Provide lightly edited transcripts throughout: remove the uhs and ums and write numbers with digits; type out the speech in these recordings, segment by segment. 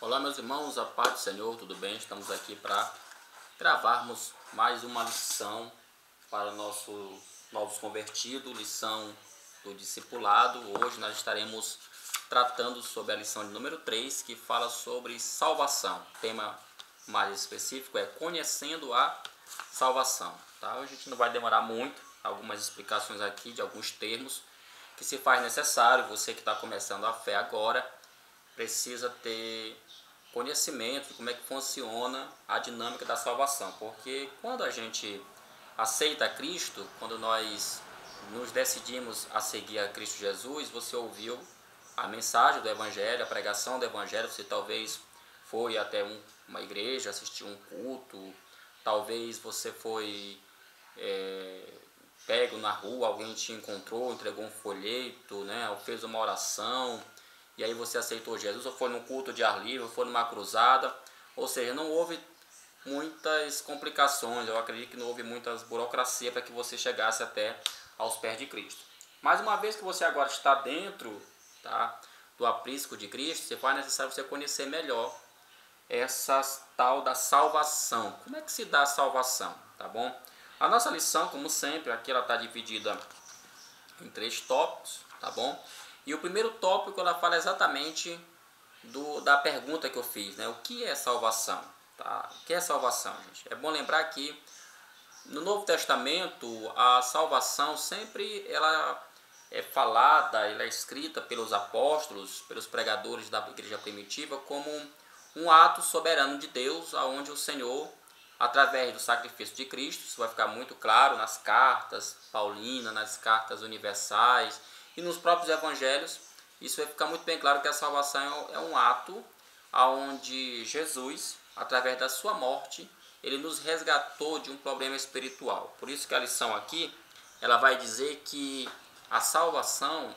Olá, meus irmãos, a paz do Senhor, tudo bem? Estamos aqui para gravarmos mais uma lição para nossos novos convertidos, lição do discipulado. Hoje nós estaremos tratando sobre a lição de número 3, que fala sobre salvação. O tema mais específico é conhecendo a salvação. Tá? Hoje a gente não vai demorar muito, algumas explicações aqui de alguns termos que se faz necessário. Você que está começando a fé agora precisa ter conhecimento de como é que funciona a dinâmica da salvação, porque quando a gente aceita Cristo, quando nós nos decidimos a seguir a Cristo Jesus, você ouviu a mensagem do Evangelho, a pregação do Evangelho, você talvez foi até uma igreja, assistiu um culto, talvez você foi pego na rua, alguém te encontrou, entregou um folheto, né, ou fez uma oração, e aí você aceitou Jesus, ou foi num culto de ar livre, ou foi numa cruzada, ou seja, não houve muitas complicações, eu acredito que não houve muitas burocracia para que você chegasse até aos pés de Cristo. Mas uma vez que você agora está dentro, tá, do aprisco de Cristo, você faz necessário você conhecer melhor essa tal da salvação. Como é que se dá a salvação, tá bom? A nossa lição, como sempre, aqui ela está dividida em 3 tópicos, tá bom? E o primeiro tópico ela fala exatamente da pergunta que eu fiz, né? O que é salvação? Tá? O que é salvação, gente? É bom lembrar que no Novo Testamento a salvação sempre ela é falada, ela é escrita pelos apóstolos, pelos pregadores da igreja primitiva como um ato soberano de Deus, aonde o Senhor, através do sacrifício de Cristo, isso vai ficar muito claro nas cartas paulinas, nas cartas universais e nos próprios evangelhos, isso vai ficar muito bem claro que a salvação é um ato onde Jesus, através da sua morte, ele nos resgatou de um problema espiritual. Por isso que a lição aqui, ela vai dizer que a salvação,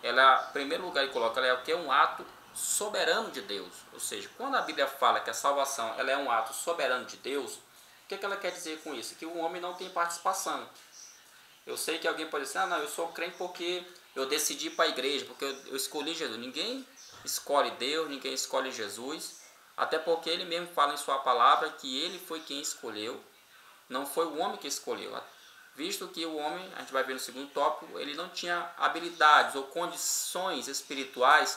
ela, em primeiro lugar, ele coloca, ela é o que? Um ato soberano de Deus. Ou seja, quando a Bíblia fala que a salvação ela é um ato soberano de Deus, o que ela quer dizer com isso? Que o homem não tem participação. Eu sei que alguém pode dizer, não, eu sou crente porque eu decidi ir para a igreja, porque eu escolhi Jesus. Ninguém escolhe Deus, ninguém escolhe Jesus, até porque ele mesmo fala em sua palavra que ele foi quem escolheu, não foi o homem que escolheu. Visto que o homem, a gente vai ver no segundo tópico, ele não tinha habilidades ou condições espirituais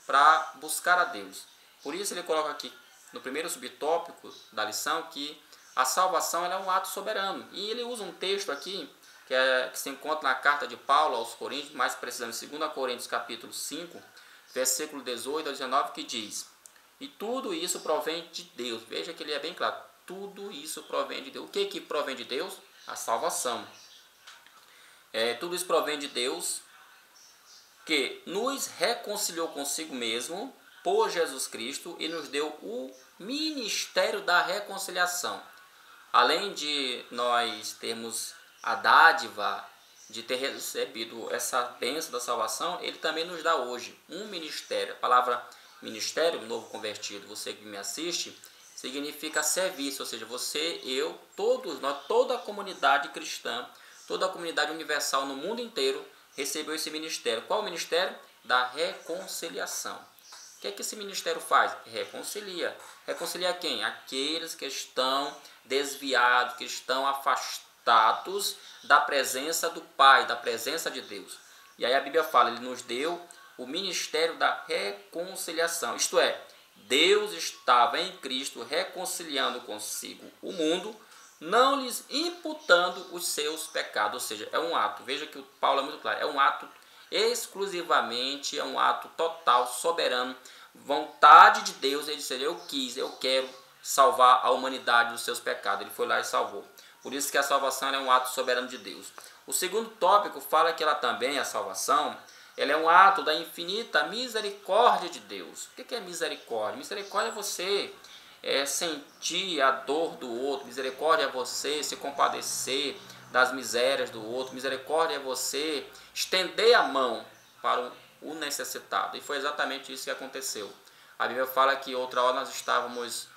para buscar a Deus. Por isso ele coloca aqui no primeiro subtópico da lição que a salvação ela é um ato soberano. E ele usa um texto aqui que se encontra na carta de Paulo aos Coríntios, mais precisamente em 2 Coríntios capítulo 5, versículo 18 a 19, que diz: e tudo isso provém de Deus. Veja que ele é bem claro, tudo isso provém de Deus. O que provém de Deus? A salvação. Tudo isso provém de Deus, que nos reconciliou consigo mesmo por Jesus Cristo e nos deu o ministério da reconciliação. Além de nós termos a dádiva de ter recebido essa bênção da salvação, ele também nos dá hoje um ministério. A palavra ministério, novo convertido, você que me assiste, significa serviço, ou seja, você, eu, todos nós, toda a comunidade cristã, toda a comunidade universal no mundo inteiro recebeu esse ministério. Qual o ministério? Da reconciliação. O que esse ministério faz? Reconcilia. Reconcilia quem? Aqueles que estão desviados, que estão afastados da presença do Pai, da presença de Deus. E aí a Bíblia fala, ele nos deu o ministério da reconciliação. Isto é, Deus estava em Cristo reconciliando consigo o mundo, não lhes imputando os seus pecados. Ou seja, é um ato, veja que o Paulo é muito claro, é um ato exclusivamente, é um ato total, soberano, vontade de Deus. Ele disse, eu quero salvar a humanidade dos seus pecados. Ele foi lá e salvou. Por isso que a salvação é um ato soberano de Deus. O segundo tópico fala que ela também, a salvação, ela é um ato da infinita misericórdia de Deus. O que é misericórdia? Misericórdia é você sentir a dor do outro. Misericórdia é você se compadecer das misérias do outro. Misericórdia é você estender a mão para o necessitado. E foi exatamente isso que aconteceu. A Bíblia fala que outra hora nós estávamos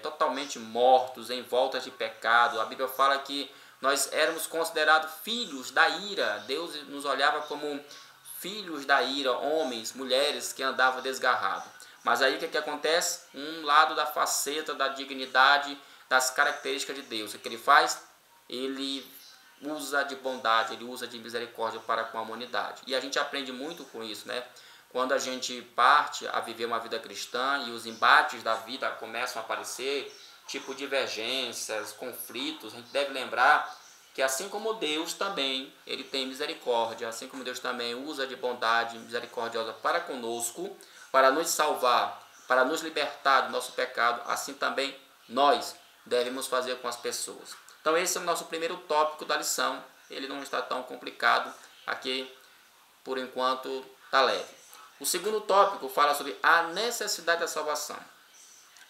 totalmente mortos, em volta de pecado. A Bíblia fala que nós éramos considerados filhos da ira. Deus nos olhava como filhos da ira, homens, mulheres que andavam desgarrados. Mas aí o que acontece? Um lado da faceta, da dignidade, das características de Deus. O que ele faz? Ele usa de bondade, ele usa de misericórdia para com a humanidade. E a gente aprende muito com isso, né? Quando a gente parte a viver uma vida cristã e os embates da vida começam a aparecer, tipo divergências, conflitos, a gente deve lembrar que assim como Deus também, ele tem misericórdia, assim como Deus também usa de bondade misericordiosa para conosco, para nos salvar, para nos libertar do nosso pecado, assim também nós devemos fazer com as pessoas. Então esse é o nosso primeiro tópico da lição, ele não está tão complicado, aqui por enquanto está leve. O segundo tópico fala sobre a necessidade da salvação.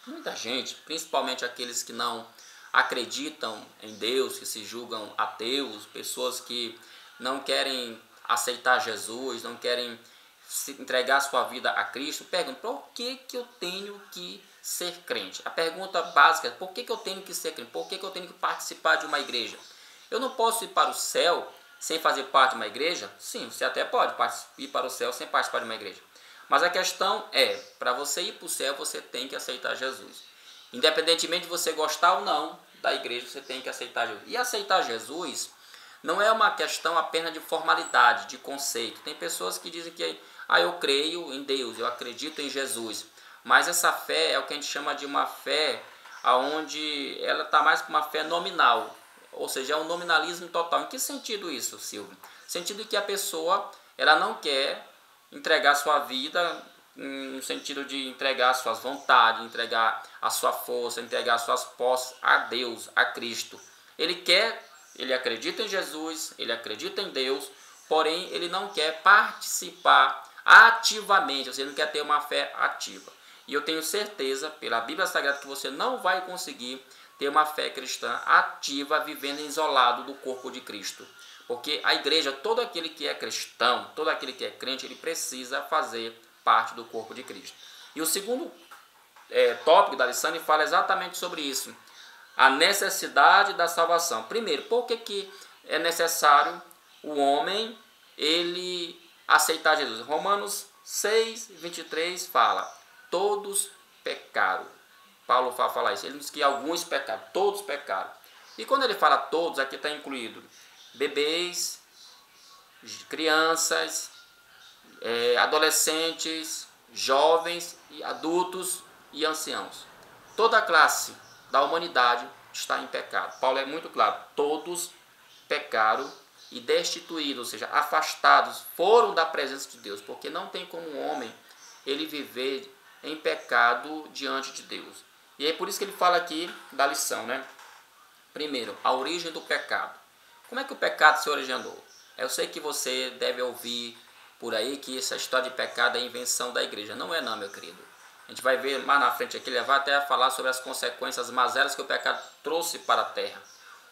Muita gente, principalmente aqueles que não acreditam em Deus, que se julgam ateus, pessoas que não querem aceitar Jesus, não querem entregar sua vida a Cristo, perguntam: por que eu tenho que ser crente? A pergunta básica é: por que eu tenho que ser crente? Por que eu tenho que participar de uma igreja? Eu não posso ir para o céu sem fazer parte de uma igreja? Sim, você até pode ir para o céu sem participar de uma igreja. Mas a questão é, para você ir para o céu, você tem que aceitar Jesus. Independentemente de você gostar ou não da igreja, você tem que aceitar Jesus. E aceitar Jesus não é uma questão apenas de formalidade, de conceito. Tem pessoas que dizem que eu creio em Deus, eu acredito em Jesus. Mas essa fé é o que a gente chama de uma fé onde ela está mais para uma fé nominal. Ou seja, é um nominalismo total. Em que sentido isso, Silvio? No sentido que a pessoa ela não quer entregar sua vida no sentido de entregar suas vontades, entregar a sua força, entregar suas posses a Deus, a Cristo. Ele acredita em Jesus, ele acredita em Deus, porém ele não quer participar ativamente, você não quer ter uma fé ativa. E eu tenho certeza, pela Bíblia Sagrada, que você não vai conseguir ter uma fé cristã ativa vivendo isolado do corpo de Cristo. Porque a igreja, todo aquele que é cristão, todo aquele que é crente, ele precisa fazer parte do corpo de Cristo. E o segundo tópico da lição ele fala exatamente sobre isso. A necessidade da salvação. Primeiro, por que é necessário o homem ele aceitar Jesus? Romanos 6, 23 fala: todos pecaram. Paulo fala isso. Ele diz que alguns pecaram, todos pecaram. E quando ele fala todos, aqui está incluído bebês, crianças, adolescentes, jovens, adultos e anciãos. Toda a classe da humanidade está em pecado. Paulo é muito claro: todos pecaram e destituídos, ou seja, afastados, foram da presença de Deus, porque não tem como um homem ele viver em pecado diante de Deus. E é por isso que ele fala aqui da lição, né? Primeiro, a origem do pecado. Como é que o pecado se originou? Eu sei que você deve ouvir por aí que essa história de pecado é invenção da igreja. Não é não, meu querido. A gente vai ver mais na frente aqui, ele vai até falar sobre as consequências, as mazelas que o pecado trouxe para a terra.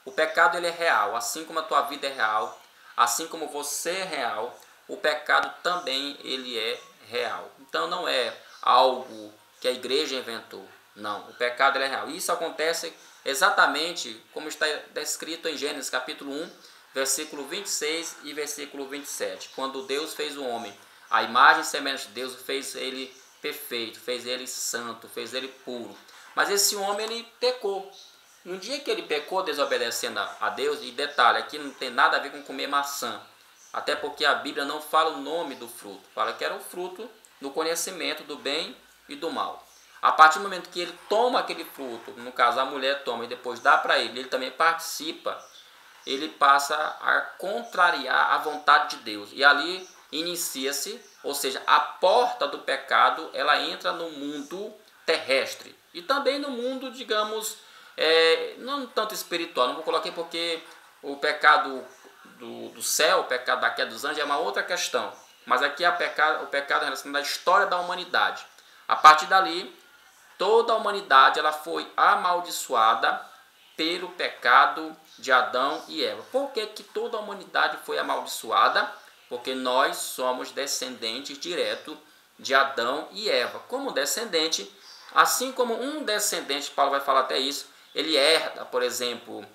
O pecado ele é real, assim como a tua vida é real, assim como você é real, o pecado também ele é real. Então não é algo que a igreja inventou. Não, o pecado ele é real. Isso acontece exatamente como está descrito em Gênesis capítulo 1, versículo 26 e versículo 27. Quando Deus fez o homem, a imagem e semelhança de Deus, fez ele perfeito, fez ele santo, fez ele puro. Mas esse homem ele pecou. No dia que ele pecou, desobedecendo a Deus, e detalhe, aqui não tem nada a ver com comer maçã. Até porque a Bíblia não fala o nome do fruto. Fala que era o fruto do conhecimento do bem e do mal. A partir do momento que ele toma aquele fruto, no caso a mulher toma e depois dá para ele também participa, ele passa a contrariar a vontade de Deus. E ali inicia-se, ou seja, a porta do pecado, ela entra no mundo terrestre. E também no mundo, digamos, não tanto espiritual, não vou colocar porque o pecado do céu, o pecado da queda dos anjos é uma outra questão. Mas aqui o pecado relacionado à história da humanidade. A partir dali, toda a humanidade ela foi amaldiçoada pelo pecado de Adão e Eva. Por que toda a humanidade foi amaldiçoada? Porque nós somos descendentes direto de Adão e Eva. Como descendente, assim como um descendente, Paulo vai falar até isso, ele herda, por exemplo,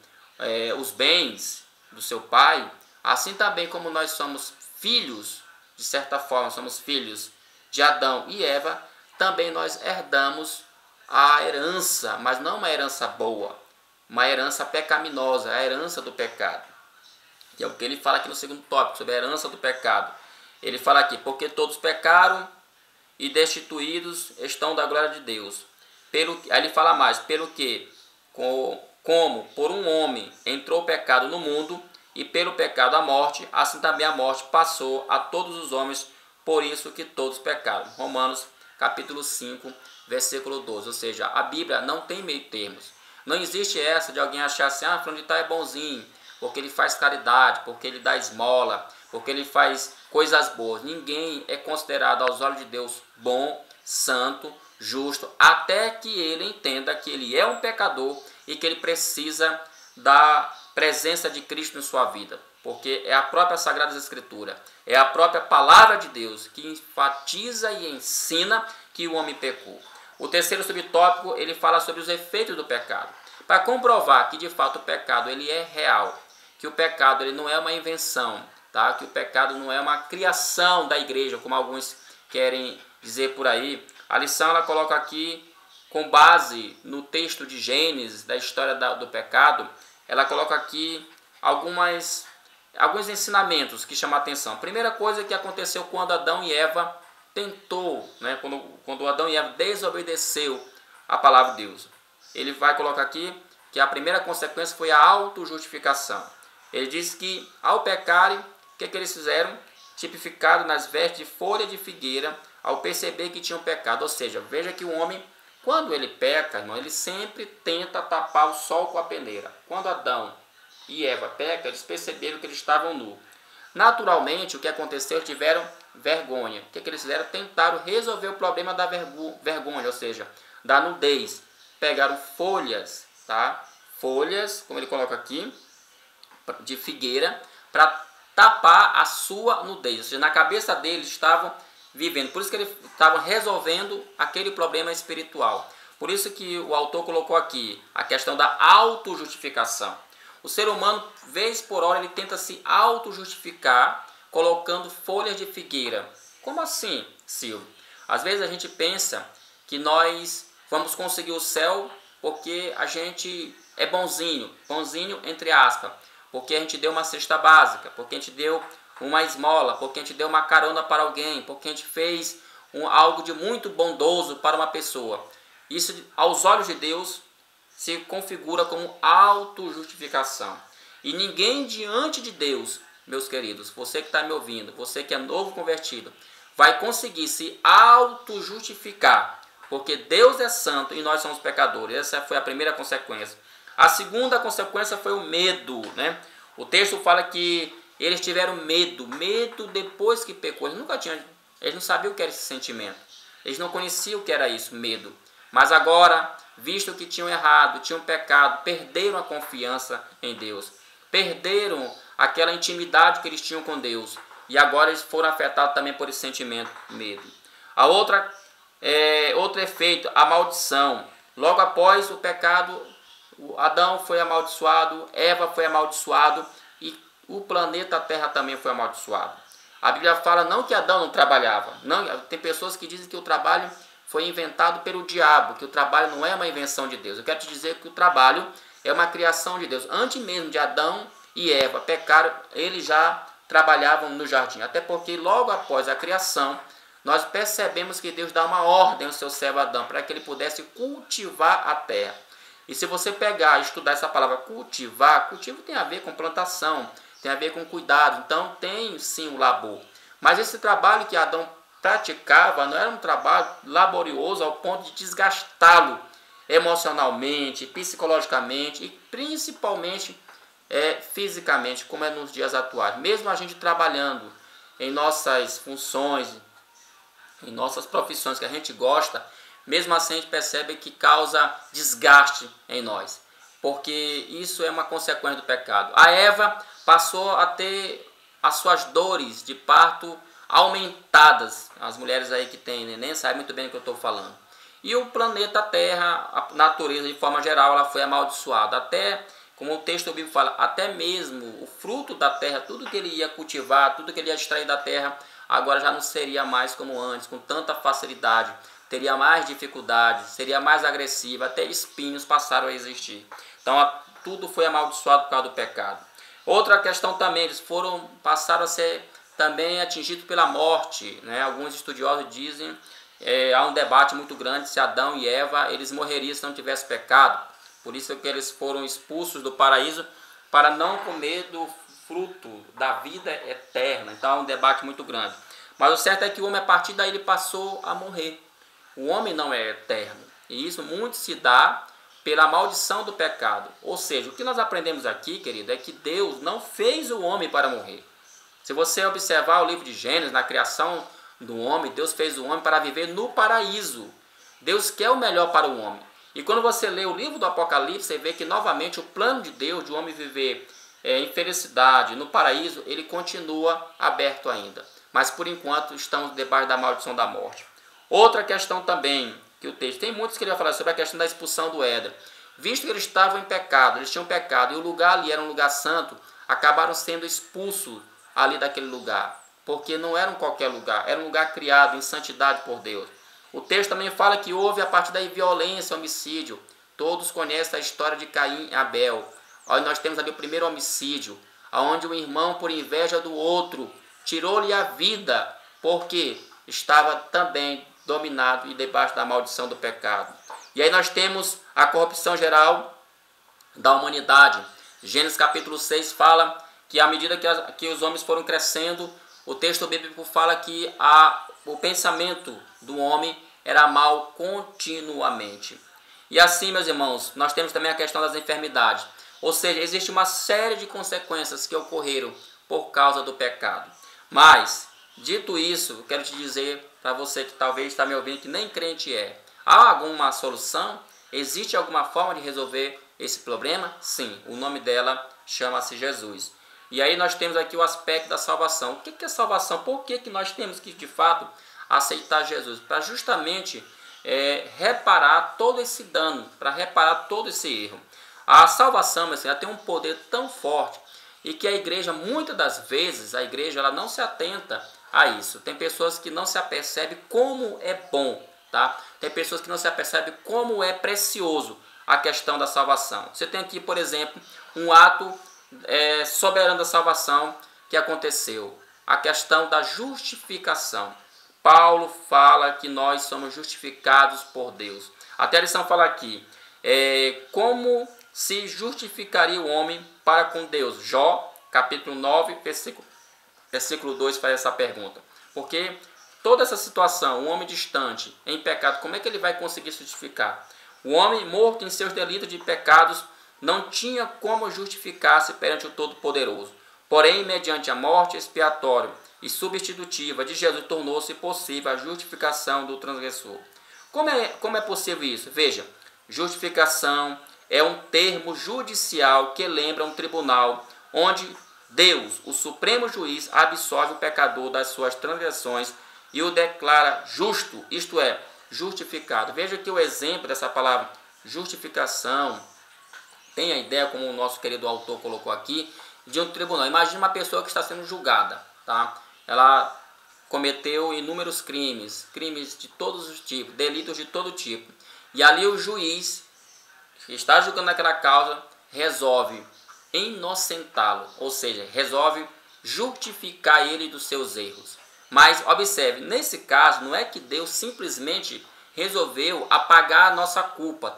os bens do seu pai, assim também como nós somos filhos, de certa forma, somos filhos de Adão e Eva, também nós herdamos a herança, mas não uma herança boa, uma herança pecaminosa, a herança do pecado. Que é o que ele fala aqui no segundo tópico, sobre a herança do pecado. Ele fala aqui, porque todos pecaram e destituídos estão da glória de Deus. Aí ele fala mais, pelo que, como por um homem entrou o pecado no mundo, e pelo pecado a morte, assim também a morte passou a todos os homens, por isso que todos pecaram. Romanos capítulo 5, versículo 12. Ou seja, a Bíblia não tem meio termos. Não existe essa de alguém achar assim, fulano de tal é bonzinho, porque ele faz caridade, porque ele dá esmola, porque ele faz coisas boas. Ninguém é considerado aos olhos de Deus bom, santo, justo, até que ele entenda que ele é um pecador e que ele precisa da presença de Cristo em sua vida. Porque é a própria Sagrada Escritura, é a própria Palavra de Deus que enfatiza e ensina que o homem pecou. O terceiro subtópico, ele fala sobre os efeitos do pecado. Para comprovar que de fato o pecado ele é real, que o pecado ele não é uma invenção, tá? Que o pecado não é uma criação da igreja, como alguns querem dizer por aí. A lição ela coloca aqui, com base no texto de Gênesis, da história do pecado, ela coloca aqui alguns ensinamentos que chamam a atenção. Primeira coisa que aconteceu quando Adão e Eva tentou, né? Quando Adão e Eva desobedeceu a palavra de Deus. Ele vai colocar aqui que a primeira consequência foi a autojustificação. Ele diz que ao pecarem, o que eles fizeram? Tipificado nas vestes de folha de figueira, ao perceber que tinham pecado. Ou seja, veja que o homem, quando ele peca, irmão, ele sempre tenta tapar o sol com a peneira. Quando Adão e Eva pecam, eles perceberam que eles estavam nus. Naturalmente, o que aconteceu? Eles tiveram vergonha. O que eles fizeram? Tentaram resolver o problema da vergonha, ou seja, da nudez. Pegaram folhas, tá? Folhas, como ele coloca aqui, de figueira, para tapar a sua nudez. Ou seja, na cabeça deles estavam vivendo. Por isso que eles estavam resolvendo aquele problema espiritual. Por isso que o autor colocou aqui a questão da autojustificação. O ser humano, vez por hora, ele tenta se autojustificar colocando folhas de figueira. Como assim, Silvio? Às vezes a gente pensa que nós vamos conseguir o céu porque a gente é bonzinho entre aspas, porque a gente deu uma cesta básica, porque a gente deu uma esmola, porque a gente deu uma carona para alguém, porque a gente fez algo de muito bondoso para uma pessoa. Isso, aos olhos de Deus, se configura como autojustificação. E ninguém diante de Deus, meus queridos, você que está me ouvindo, você que é novo convertido, vai conseguir se autojustificar, porque Deus é santo e nós somos pecadores. Essa foi a primeira consequência. A segunda consequência foi o medo, né? O texto fala que eles tiveram medo depois que pecou. Eles não sabiam o que era esse sentimento. Eles não conheciam o que era isso, medo. Mas agora, visto que tinham errado, tinham pecado, perderam a confiança em Deus. Perderam aquela intimidade que eles tinham com Deus. E agora eles foram afetados também por esse sentimento, medo. Outro efeito, a maldição. Logo após o pecado, Adão foi amaldiçoado, Eva foi amaldiçoado e o planeta Terra também foi amaldiçoado. A Bíblia fala não que Adão não trabalhava. Não, tem pessoas que dizem que o trabalho foi inventado pelo diabo, que o trabalho não é uma invenção de Deus. Eu quero te dizer que o trabalho é uma criação de Deus. Antes mesmo de Adão e Eva pecaram, eles já trabalhavam no jardim. Até porque logo após a criação, nós percebemos que Deus dá uma ordem ao seu servo Adão para que ele pudesse cultivar a terra. E se você pegar e estudar essa palavra cultivar, cultivo tem a ver com plantação, tem a ver com cuidado. Então tem sim o labor. Mas esse trabalho que Adão praticava não era um trabalho laborioso ao ponto de desgastá-lo emocionalmente, psicologicamente e principalmente fisicamente, como é nos dias atuais. Mesmo a gente trabalhando em nossas funções, em nossas profissões que a gente gosta, mesmo assim a gente percebe que causa desgaste em nós, porque isso é uma consequência do pecado. A Eva passou a ter as suas dores de parto aumentadas. As mulheres aí que têm neném sabem muito bem do que eu estou falando. E o planeta Terra, a natureza de forma geral, ela foi amaldiçoada. Até, como o texto bíblico fala, até mesmo o fruto da terra, tudo que ele ia cultivar, tudo que ele ia extrair da terra, agora já não seria mais como antes, com tanta facilidade. teria mais dificuldades, seria mais agressiva, até espinhos passaram a existir. Então tudo foi amaldiçoado por causa do pecado. Outra questão também, eles passaram a ser também atingidos pela morte, né? Alguns estudiosos dizem, há um debate muito grande se Adão e Eva eles morreriam se não tivesse pecado. Por isso que eles foram expulsos do paraíso para não comer do fruto da vida eterna. Então há um debate muito grande. Mas o certo é que o homem, a partir daí, ele passou a morrer. O homem não é eterno. E isso muito se dá pela maldição do pecado. Ou seja, o que nós aprendemos aqui, querido, é que Deus não fez o homem para morrer. Se você observar o livro de Gênesis, na criação do homem, Deus fez o homem para viver no paraíso. Deus quer o melhor para o homem. E quando você lê o livro do Apocalipse, você vê que novamente o plano de Deus de o homem viver em felicidade, no paraíso, ele continua aberto ainda. Mas por enquanto estamos debaixo da maldição da morte. Outra questão também, que o texto, tem muitos que ele vai falar sobre a questão da expulsão do Éden. Visto que eles estavam em pecado, eles tinham pecado, e o lugar ali era um lugar santo, acabaram sendo expulsos ali daquele lugar. Porque não era um qualquer lugar, era um lugar criado em santidade por Deus. O texto também fala que houve a partir daí violência, homicídio. Todos conhecem a história de Caim e Abel. Aí nós temos ali o primeiro homicídio, onde o irmão, por inveja do outro, tirou-lhe a vida, porque estava também dominado e debaixo da maldição do pecado. E aí nós temos a corrupção geral da humanidade. Gênesis capítulo 6 fala que à medida que os homens foram crescendo, o texto bíblico fala que o pensamento do homem era mal continuamente. E assim, meus irmãos, nós temos também a questão das enfermidades. Ou seja, existe uma série de consequências que ocorreram por causa do pecado. Mas, dito isso, eu quero te dizer para você que talvez está me ouvindo que nem crente é. Há alguma solução? Existe alguma forma de resolver esse problema? Sim, o nome dela chama-se Jesus. E aí nós temos aqui o aspecto da salvação. O que é salvação? Por que nós temos que, de fato, aceitar Jesus? Para justamente reparar todo esse dano, para reparar todo esse erro. A salvação, mas ela tem um poder tão forte e que a igreja, muitas das vezes, a igreja ela não se atenta a isso. Tem pessoas que não se apercebem como é bom, tá? Tem pessoas que não se apercebem como é precioso a questão da salvação. Você tem aqui, por exemplo, um ato soberano da salvação que aconteceu. A questão da justificação. Paulo fala que nós somos justificados por Deus. Até a lição fala aqui, como se justificaria o homem para com Deus? Jó, capítulo 9, versículo 2 faz essa pergunta. Porque toda essa situação, um homem distante, em pecado, como é que ele vai conseguir se justificar? O homem morto em seus delitos de pecados não tinha como justificar-se perante o Todo-Poderoso. Porém, mediante a morte expiatória e substitutiva de Jesus, tornou-se possível a justificação do transgressor. Como é possível isso? Veja, justificação é um termo judicial que lembra um tribunal onde Deus, o supremo juiz, absolve o pecador das suas transgressões e o declara justo, isto é, justificado. Veja que o exemplo dessa palavra justificação tem a ideia, como o nosso querido autor colocou aqui, de um tribunal. Imagine uma pessoa que está sendo julgada, tá? Ela cometeu inúmeros crimes de todos os tipos, delitos de todo tipo. E ali o juiz que está julgando aquela causa resolve inocentá-lo, ou seja, resolve justificar ele dos seus erros. Mas observe, nesse caso não é que Deus simplesmente resolveu apagar a nossa culpa.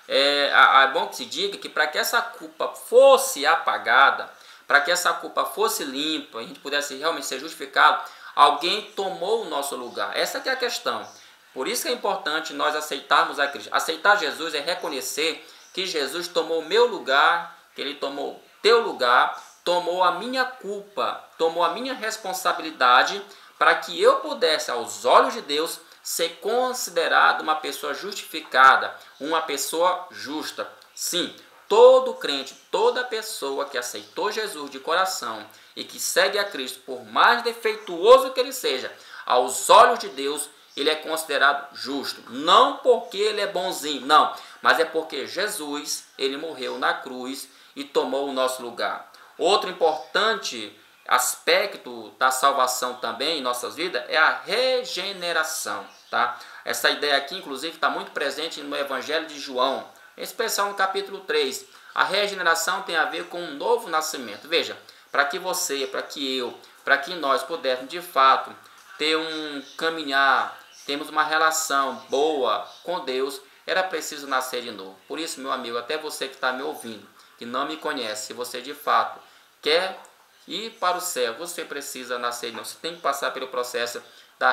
É bom que se diga que para que essa culpa fosse apagada, para que essa culpa fosse limpa, a gente pudesse realmente ser justificado, alguém tomou o nosso lugar. Essa que é a questão. Por isso que é importante nós aceitarmos a Cristo. Aceitar Jesus é reconhecer que Jesus tomou o meu lugar, que Ele tomou teu lugar, tomou a minha culpa, tomou a minha responsabilidade para que eu pudesse, aos olhos de Deus, ser considerado uma pessoa justificada, uma pessoa justa. Sim, todo crente, toda pessoa que aceitou Jesus de coração e que segue a Cristo, por mais defeituoso que ele seja, aos olhos de Deus, ele é considerado justo. Não porque ele é bonzinho, não, mas é porque Jesus, ele morreu na cruz e tomou o nosso lugar. Outro importante aspecto da salvação também em nossas vidas é a regeneração, tá? Essa ideia aqui, inclusive, está muito presente no Evangelho de João, em especial no capítulo 3. A regeneração tem a ver com um novo nascimento. Veja, para que você, para que eu, para que nós pudéssemos, de fato, ter um caminhar, temos uma relação boa com Deus, era preciso nascer de novo. Por isso, meu amigo, até você que está me ouvindo, que não me conhece, se você, de fato, quer ir para o céu, você precisa nascer de novo. Você tem que passar pelo processo da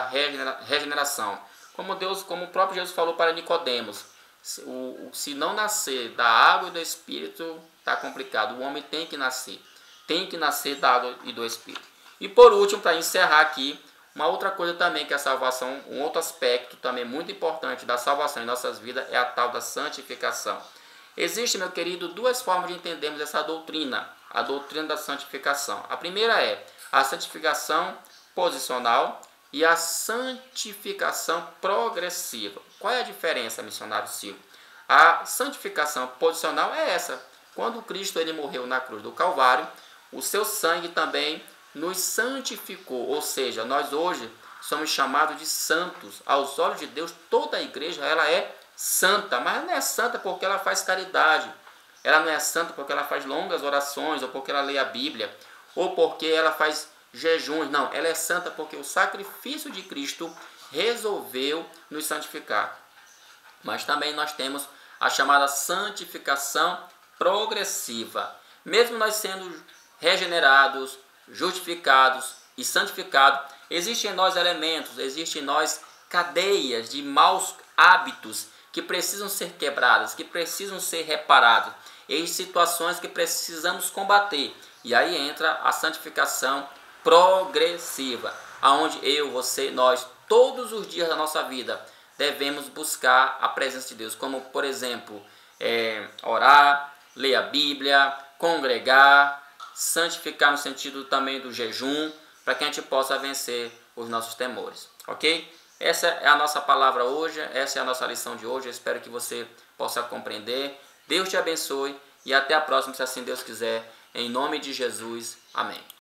regeneração. Como o próprio Jesus falou para Nicodemos, se não nascer da água e do Espírito, está complicado. O homem tem que nascer da água e do Espírito. E por último, para encerrar aqui, uma outra coisa também que a salvação, um outro aspecto também muito importante da salvação em nossas vidas é a tal da santificação. Existe, meu querido, duas formas de entendermos essa doutrina, a doutrina da santificação. A primeira é a santificação posicional e a santificação progressiva. Qual é a diferença, missionário Silvio? A santificação posicional é essa. Quando Cristo ele morreu na cruz do Calvário, o seu sangue também nos santificou. Ou seja, nós hoje somos chamados de santos. Aos olhos de Deus, toda a igreja ela é santa. Mas ela não é santa porque ela faz caridade. Ela não é santa porque ela faz longas orações, ou porque ela lê a Bíblia, ou porque ela faz jejuns. Não, ela é santa porque o sacrifício de Cristo resolveu nos santificar. Mas também nós temos a chamada santificação progressiva. Mesmo nós sendo regenerados, justificados e santificados, existem em nós elementos, existem em nós cadeias de maus hábitos que precisam ser quebradas, que precisam ser reparadas, em situações que precisamos combater. E aí entra a santificação progressiva, aonde eu, você, nós, todos os dias da nossa vida, devemos buscar a presença de Deus, como por exemplo, orar, ler a Bíblia, congregar, santificar no sentido também do jejum, para que a gente possa vencer os nossos temores, ok? Essa é a nossa palavra hoje, essa é a nossa lição de hoje, eu espero que você possa compreender. Deus te abençoe e até a próxima, se assim Deus quiser, em nome de Jesus, amém.